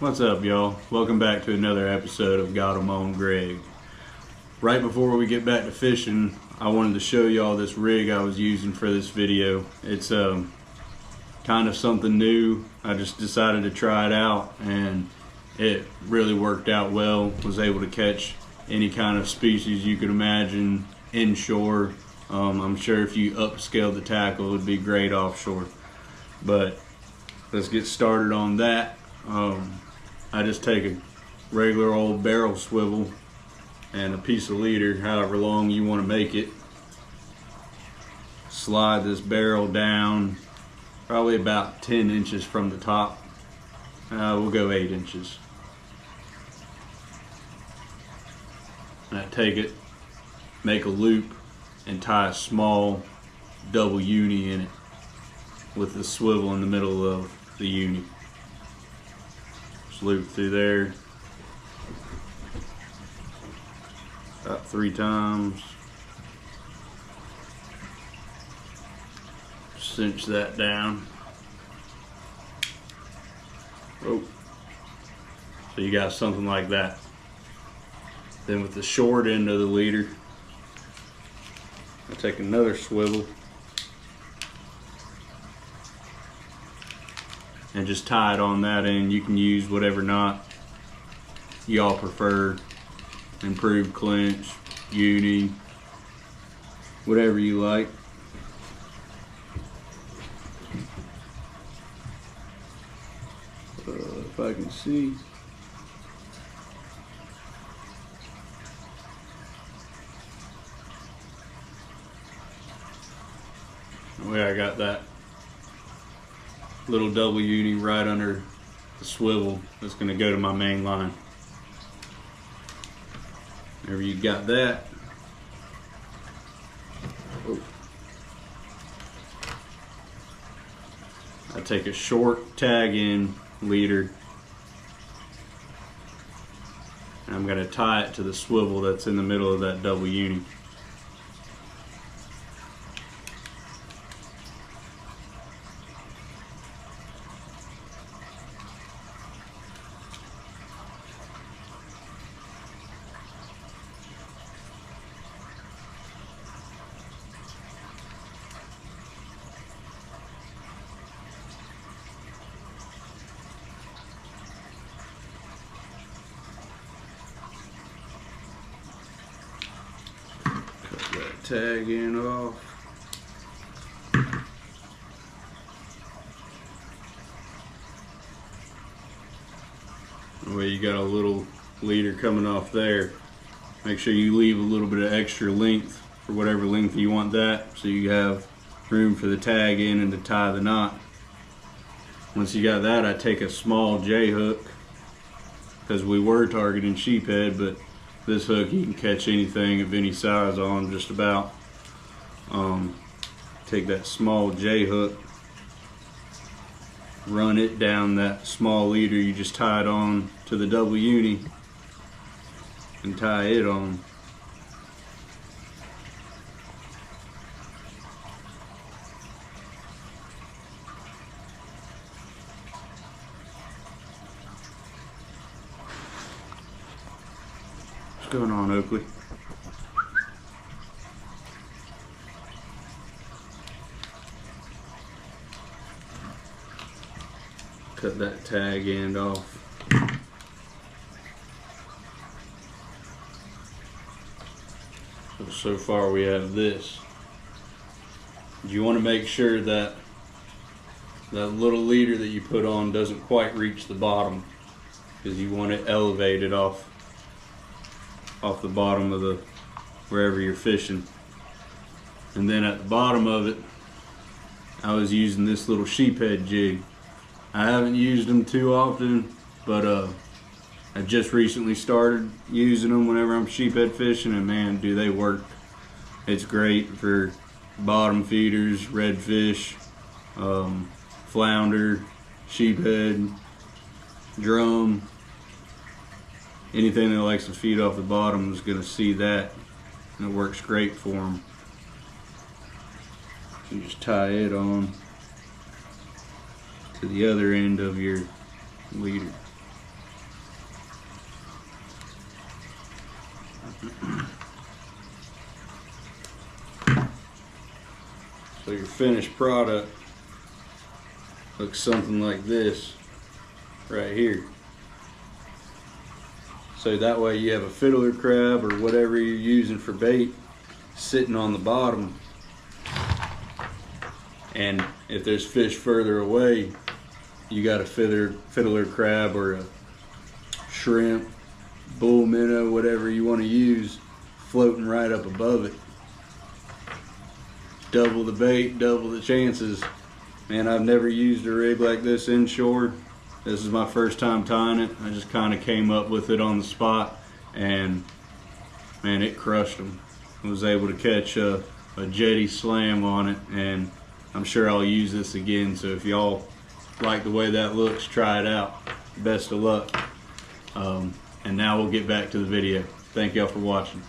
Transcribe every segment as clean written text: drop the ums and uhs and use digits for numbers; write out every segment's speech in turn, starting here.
What's up, y'all? Welcome back to another episode of Got 'em on Greg. Right before we get back to fishing, I wanted to show y'all this rig I was using for this video. It's kind of something new. I just decided to try it out and it really worked out well. Was able to catch any kind of species you could imagine inshore. I'm sure if you upscale the tackle, it would be great offshore. But let's get started on that. I just take a regular old barrel swivel and a piece of leader, however long you want to make it. Slide this barrel down probably about 10 inches from the top. We'll go 8 inches. And I take it, make a loop, and tie a small double uni in it with the swivel in the middle of the uni. Just loop through there about 3 times. Cinch that down. Oh, so you got something like that. Then with the short end of the leader, I take another swivel and just tie it on that end. You can use whatever knot y'all prefer, improved clinch, uni, whatever you like. If I can see. The way I got that little double uni right under the swivel that's going to go to my main line. Whenever you got that, I take a short tag in leader and I'm going to tie it to the swivel that's in the middle of that double uni. Tag in off. Well, you got a little leader coming off there. Make sure you leave a little bit of extra length for whatever length you want that, so you have room for the tag in and to tie the knot. Once you got that, I take a small J hook, because we were targeting sheephead, but this hook you can catch anything of any size on just about. Take that small J hook, run it down that small leader you just tied on to the double uni, and tie it on. What's going on, Oakley? Cut that tag end off. So far we have this. You want to make sure that that little leader that you put on doesn't quite reach the bottom, because you want it elevated off the bottom of the wherever you're fishing. And then at the bottom of it, I was using this little sheephead jig. I haven't used them too often, but I just recently started using them whenever I'm sheephead fishing, and man, do they work. It's great for bottom feeders, redfish, flounder, sheephead, drum. Anything that likes to feed off the bottom is going to see that, and it works great for them. You just tie it on to the other end of your leader. finished product looks something like this right here. So that way you have a fiddler crab or whatever you're using for bait sitting on the bottom, and if there's fish further away, you got a fiddler crab or a shrimp, bull minnow, whatever you want to use, floating right up above it. Double the bait, double the chances. Man, I've never used a rig like this inshore. This is my first time tying it. I just kind of came up with it on the spot, and man, it crushed them. I was able to catch a Jetty SLAM on it, and I'm sure I'll use this again. So if y'all like the way that looks, try it out. Best of luck. And now we'll get back to the video. Thank y'all for watching.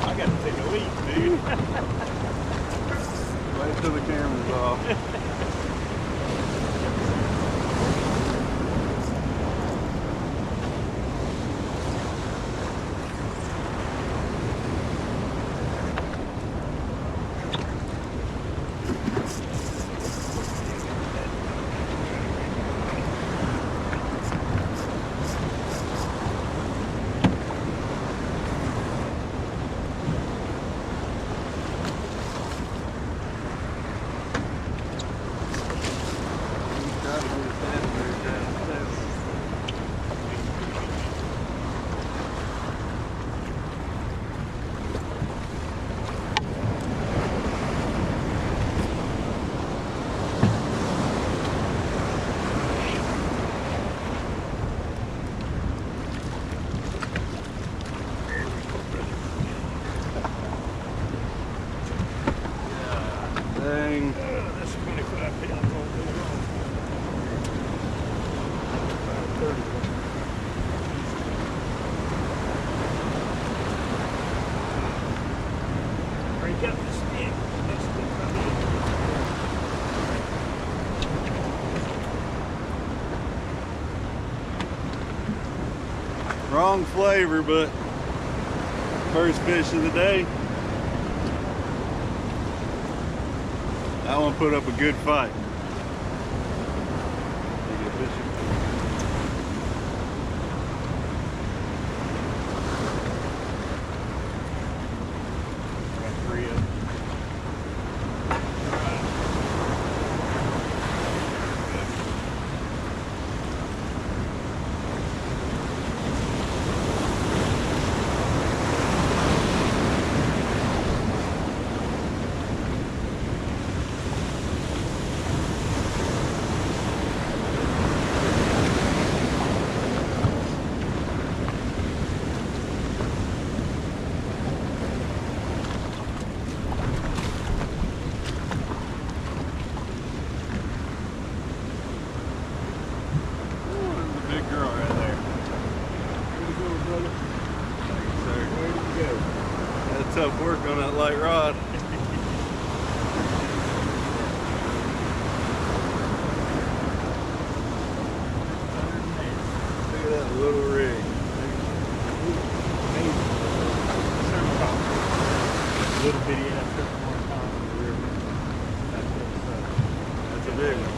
I gotta take a leak, dude. Wait till the camera's off. Dang. That's 25 pounds all day long. 30. Break up the stick. That's the Wrong flavor, but first fish of the day. That one put up a good fight. Tough work on that light rod. Look at that little rig. Little bitty ass stuff one time in the river. That's a big one.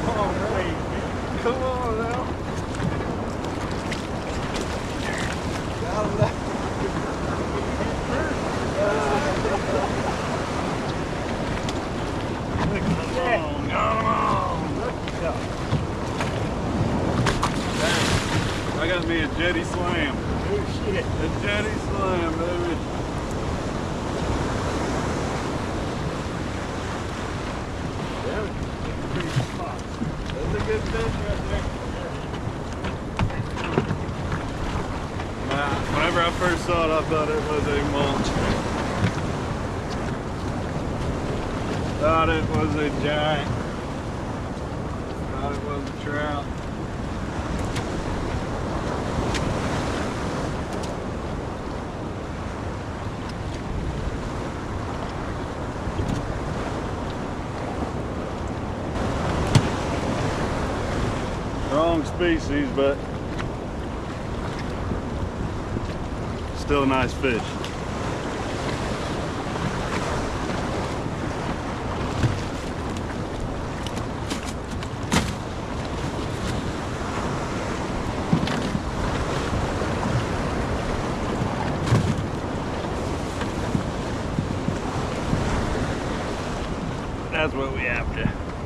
on, hey, Come on now. Got him now. I got me a Jetty Slam. oh shit. A Jetty Slam, baby. Pretty spot. That's a good fish right there. Whenever I first saw it, I thought it was a mulch. Thought it was a giant. Thought it was a trout. Wrong species, but still a nice fish. That's what we after.